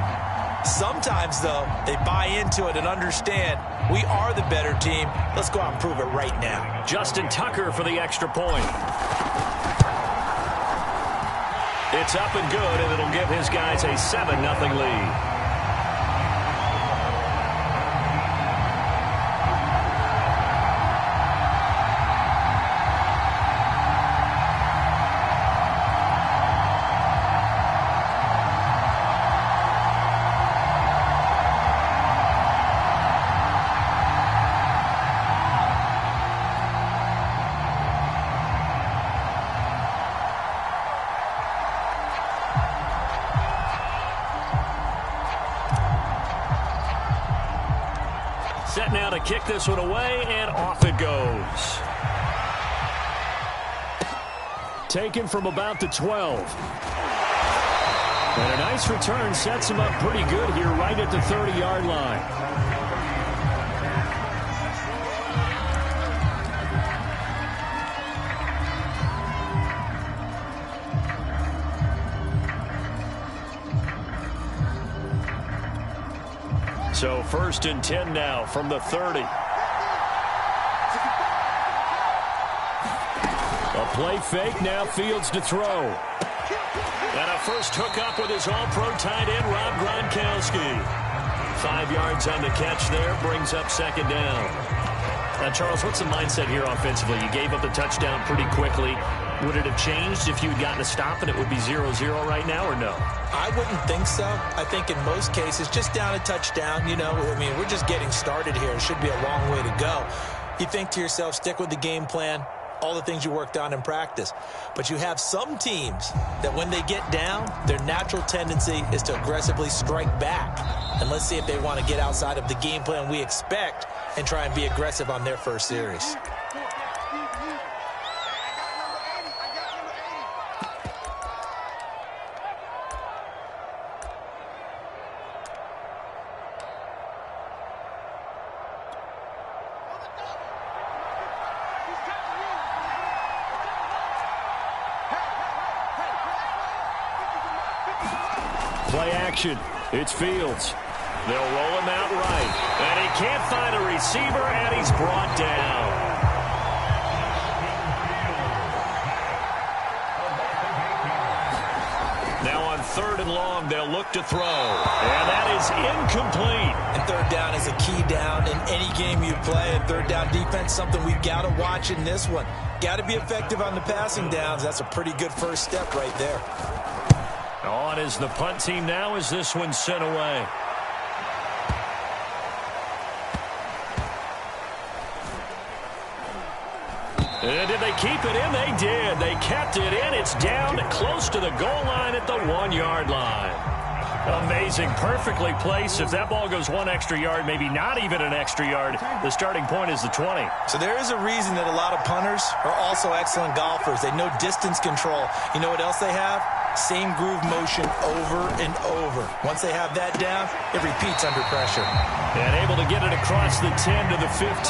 Sometimes, though, they buy into it and understand we are the better team. Let's go out and prove it right now. Justin Tucker for the extra point. It's up and good, and it'll give his guys a 7-0 lead. Set now to kick this one away, and off it goes. Taken from about the 12. And a nice return sets him up pretty good here right at the 30-yard line. So 1st and 10 now from the 30. A play fake, now Fields to throw. And a first hookup with his all-pro tight end, Rob Gronkowski. 5 yards on the catch there, brings up 2nd down. Now, Charles, what's the mindset here offensively? You gave up the touchdown pretty quickly. Would it have changed if you had gotten a stop and it would be 0-0 right now, or no? I wouldn't think so. I think in most cases, just down a touchdown, you know, I mean, we're just getting started here. It should be a long way to go. You think to yourself, stick with the game plan, all the things you worked on in practice. But you have some teams that when they get down, their natural tendency is to aggressively strike back. And let's see if they want to get outside of the game plan we expect and try and be aggressive on their first series. Play action. It's Fields. They'll roll him out right. And he can't find a receiver, and he's brought down. Now on 3rd and long, they'll look to throw. And that is incomplete. And 3rd down is a key down in any game you play. And 3rd down defense, something we've got to watch in this one. Got to be effective on the passing downs. That's a pretty good first step right there. On is the punt team now as this one's sent away. And did they keep it in? They did. They kept it in. It's down close to the goal line at the 1-yard line. Amazing. Perfectly placed. If that ball goes 1 extra yard, maybe not even an extra yard, the starting point is the 20. So there is a reason that a lot of punters are also excellent golfers. They know distance control. You know what else they have? Same groove motion over and over. Once they have that down, it repeats under pressure. And able to get it across the 10 to the 15.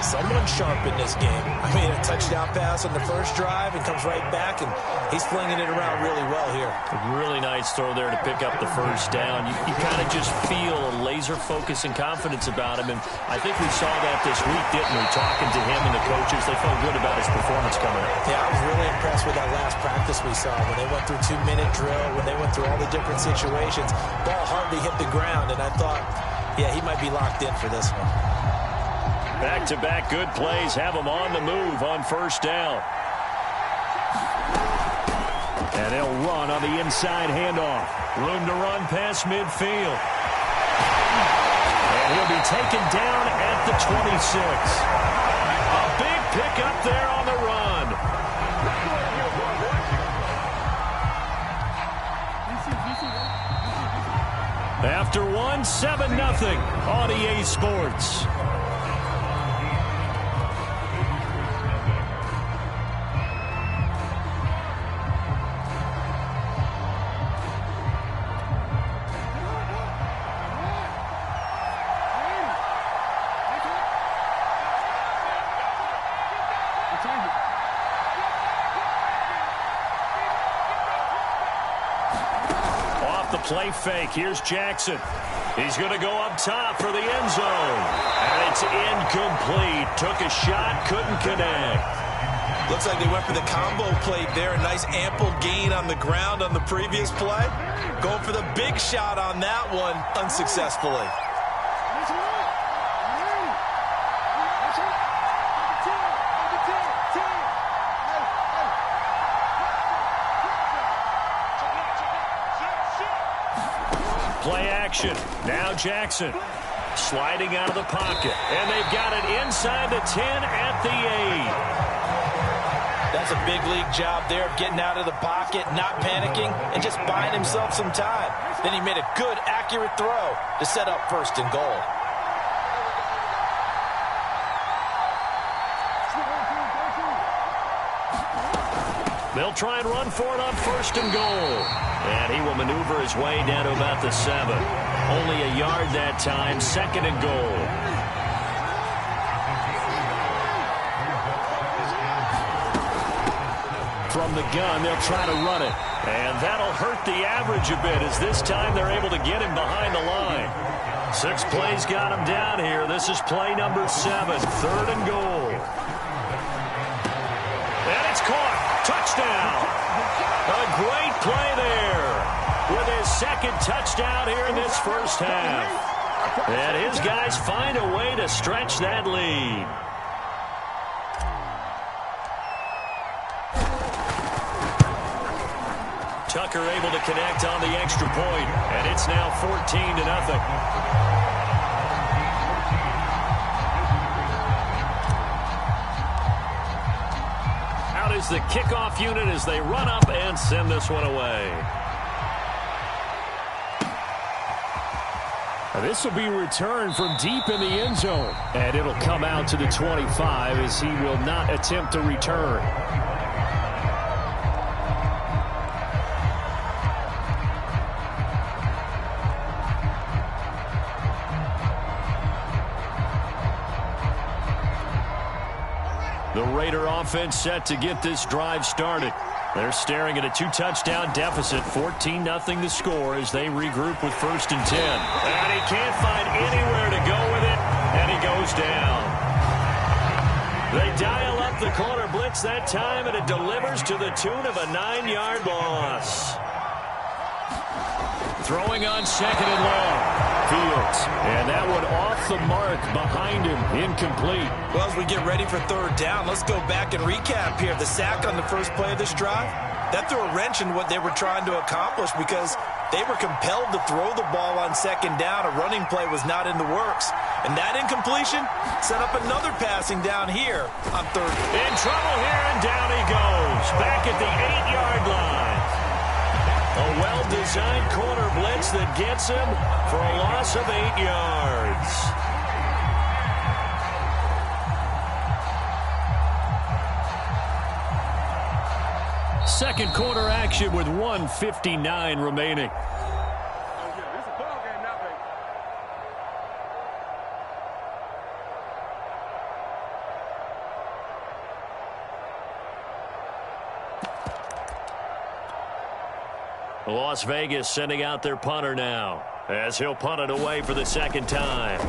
Someone sharp in this game. I mean, a touchdown pass on the first drive and comes right back, and he's flinging it around really well here. A really nice throw there to pick up the first down. You kind of just feel a laser focus and confidence about him, and I think we saw that this week, didn't we? Talking to him and the coaches, they felt good about his performance coming up. Yeah, I was really impressed with that last practice we saw when they went through 2-minute drill, when they went through all the different situations. Ball hardly hit the ground, and I thought, yeah, he might be locked in for this one. Back-to-back good plays have them on the move on first down. And they'll run on the inside handoff. Room to run past midfield. And he'll be taken down at the 26. A big pickup there on the run. After 7-0 on EA Sports. Play fake. Here's Jackson. He's going to go up top for the end zone. And it's incomplete. Took a shot, couldn't connect. Looks like they went for the combo play there. A nice ample gain on the ground on the previous play. Going for the big shot on that one unsuccessfully. Play action. Now Jackson sliding out of the pocket. And they've got it inside the 10 at the 8. That's a big league job there of getting out of the pocket, not panicking, and just buying himself some time. Then he made a good, accurate throw to set up 1st and goal. They'll try and run for it on 1st and goal. And he will maneuver his way down to about the 7. Only a yard that time, 2nd and goal. From the gun, they'll try to run it. And that'll hurt the average a bit as this time they're able to get him behind the line. 6 plays got him down here. This is play number 7, 3rd and goal. And it's caught. Touchdown. A great play there with his 2nd touchdown here in this first half. And his guys find a way to stretch that lead. Tucker able to connect on the extra point, and it's now 14-0. Out is the kickoff unit as they run up and send this one away. This will be returned from deep in the end zone. And it'll come out to the 25 as he will not attempt to return. The Raider offense set to get this drive started. They're staring at a 2-touchdown deficit, 14-0 the score as they regroup with 1st and 10. And he can't find anywhere to go with it, and he goes down. They dial up the corner blitz that time, and it delivers to the tune of a 9-yard loss. Throwing on 2nd and long. Fields. And that one off the mark behind him. Incomplete. Well, as we get ready for 3rd down, let's go back and recap here. The sack on the first play of this drive, that threw a wrench in what they were trying to accomplish because they were compelled to throw the ball on 2nd down. A running play was not in the works. And that incompletion set up another passing down here on 3rd. In trouble here, and down he goes. Back at the 8-yard line. A well-designed corner blitz that gets him for a loss of 8 yards. Second quarter action with 1:59 remaining. Las Vegas sending out their punter now as he'll punt it away for the 2nd time.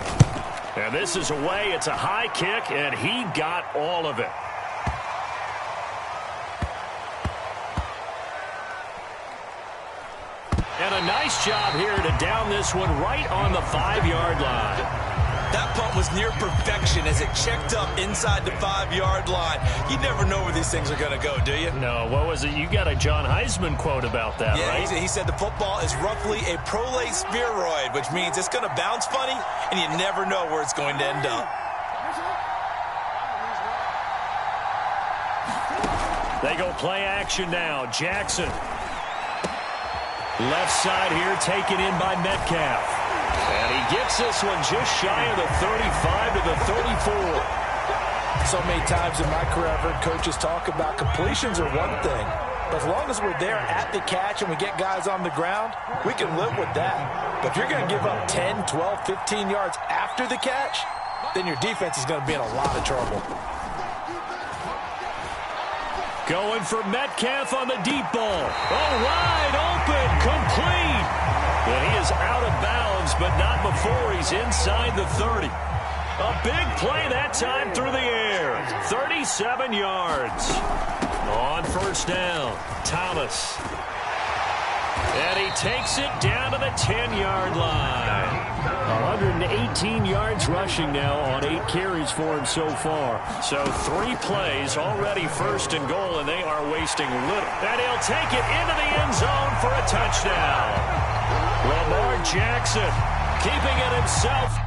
And this is away. It's a high kick, and he got all of it. And a nice job here to down this one right on the 5-yard line. That punt was near perfection as it checked up inside the 5-yard line. You never know where these things are going to go, do you? No, what was it? You got a John Heisman quote about that, yeah, right? He said the football is roughly a prolate spheroid, which means it's going to bounce funny, and you never know where it's going to end up. They go play action now. Jackson. Left side here taken in by Metcalf. And he gets this one just shy of the 35 to the 34. So many times in my career, I've heard coaches talk about completions are one thing. But as long as we're there at the catch and we get guys on the ground, we can live with that. But if you're going to give up 10, 12, 15 yards after the catch, then your defense is going to be in a lot of trouble. Going for Metcalf on the deep ball. Oh, wide open, complete. And he is out of bounds, but not before he's inside the 30. A big play that time through the air. 37 yards. On 1st down, Thomas. And he takes it down to the 10-yard line. 118 yards rushing now on 8 carries for him so far. So 3 plays, already 1st and goal, and they are wasting little. And he'll take it into the end zone for a touchdown. Lamar Jackson keeping it himself.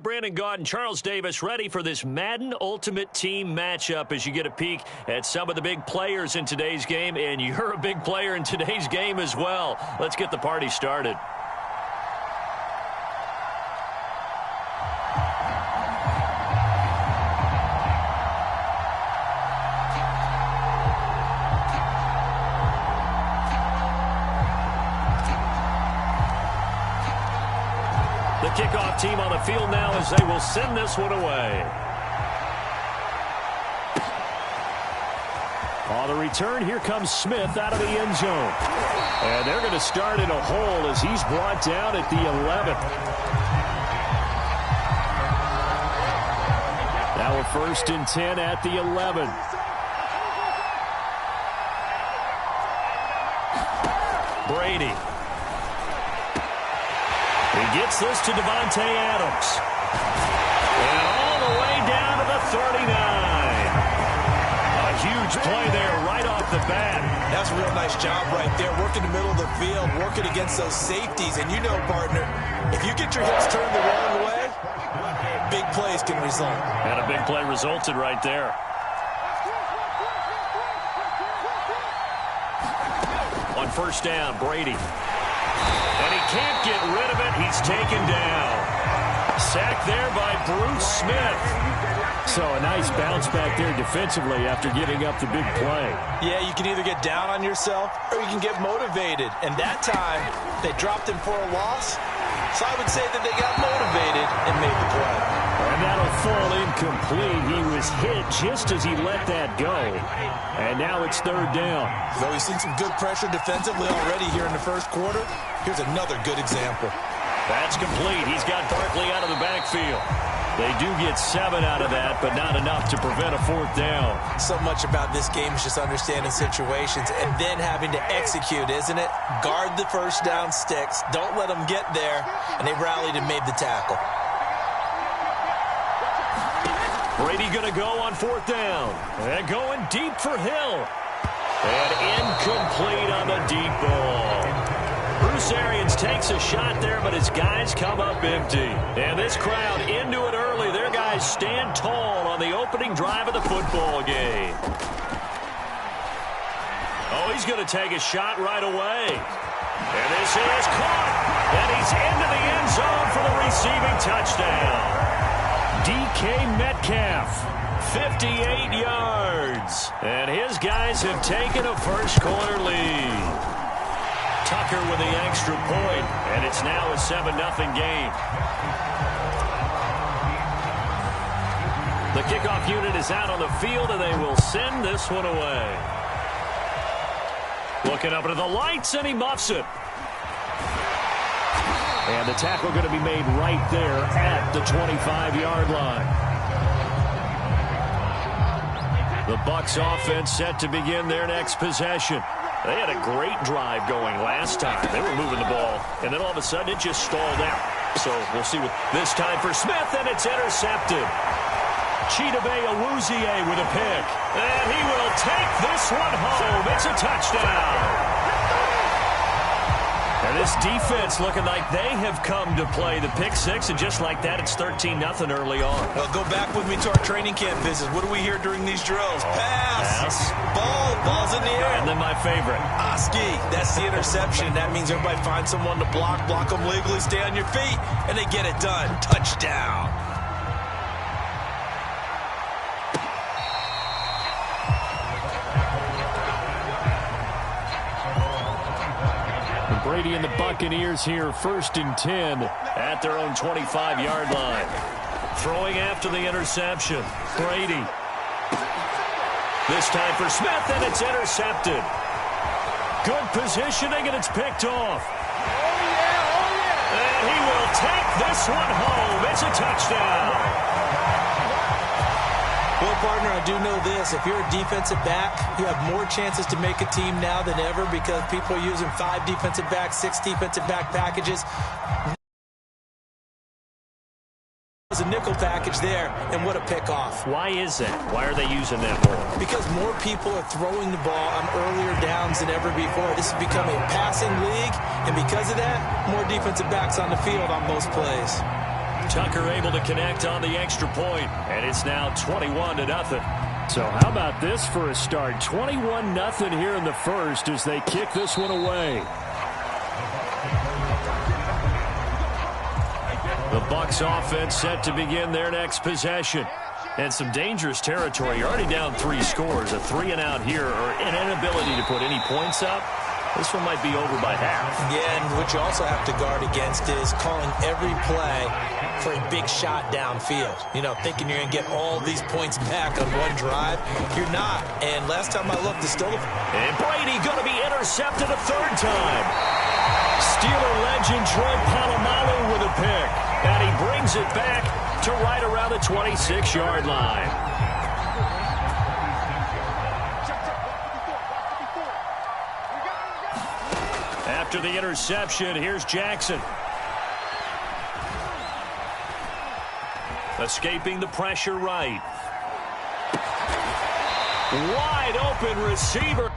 Brandon Gaudin, Charles Davis, ready for this Madden Ultimate Team matchup as you get a peek at some of the big players in today's game, and you're a big player in today's game as well. Let's get the party started. The kickoff team on the field now as they will send this one away. On the return, here comes Smith out of the end zone. And they're going to start in a hole as he's brought down at the 11. Now a 1st and 10 at the 11. Brady. He gets this to Devontae Adams. And all the way down to the 39. A huge play there right off the bat. That's a real nice job right there. Working the middle of the field, working against those safeties. And you know, partner, if you get your hips turned the wrong way, big plays can result. And a big play resulted right there. On 1st down, Brady. And he can't get rid of it. He's taken down. Sacked there by Bruce Smith. So a nice bounce back there defensively after giving up the big play. Yeah, you can either get down on yourself or you can get motivated. And that time, they dropped him for a loss. So I would say that they got motivated and made the play. And that'll fall incomplete. He was hit just as he let that go. And now it's 3rd down. Though we've seen some good pressure defensively already here in the 1st quarter, here's another good example. That's complete. He's got Barkley out of the backfield. They do get 7 out of that, but not enough to prevent a 4th down. So much about this game is just understanding situations and then having to execute, isn't it? Guard the 1st down sticks. Don't let them get there. And they rallied and made the tackle. Brady going to go on 4th down. And going deep for Hill. And incomplete on the deep ball. Bruce Arians takes a shot there, but his guys come up empty. And this crowd into it early. Their guys stand tall on the opening drive of the football game. Oh, he's going to take a shot right away. And this is caught. And he's into the end zone for the receiving touchdown. DK Metcalf, 58 yards. And his guys have taken a 1st quarter lead. Tucker with the extra point, and it's now a 7-0 game. The kickoff unit is out on the field, and they will send this one away. Looking up into the lights, and he muffs it. And the tackle going to be made right there at the 25-yard line. The Bucs offense set to begin their next possession. They had a great drive going last time. They were moving the ball, and then all of a sudden it just stalled out. So we'll see what this time for Smith, and it's intercepted. Chidobe Awuzie with a pick. And he will take this one home. It's a touchdown. And this defense looking like they have come to play the pick 6, and just like that, it's 13-0 early on. Well, go back with me to our training camp visits. What do we hear during these drills? Pass. Ball's in the air. And then my favorite. Oski, that's the interception. That means everybody finds someone to block them legally, stay on your feet, and they get it done. Touchdown. Brady and the Buccaneers here, 1st and 10 at their own 25-yard line. Throwing after the interception. Brady. This time for Smith, and it's intercepted. Good positioning, and it's picked off. And he will take this one home. It's a touchdown. Well, partner, I do know this. If you're a defensive back, you have more chances to make a team now than ever because people are using 5 defensive backs, 6 defensive back packages. There's a nickel package there, and what a pickoff. Why is that? Why are they using that more? Because more people are throwing the ball on earlier downs than ever before. This has become a passing league, and because of that, more defensive backs on the field on most plays. Tucker able to connect on the extra point, and it's now 21-0. So how about this for a start? 21-0 here in the first as they kick this one away. The Bucks offense set to begin their next possession. And some dangerous territory. You're already down 3 scores. A 3-and-out here, or an inability to put any points up. This one might be over by half. Yeah, and what you also have to guard against is calling every play for a big shot downfield. You know, thinking you're going to get all these points back on one drive. You're not. And last time I looked, it's still... And Brady going to be intercepted a third time. Steeler legend Troy Polamalu with a pick. And he brings it back to right around the 26-yard line. After the interception, here's Jackson. Escaping the pressure right. Wide open receiver.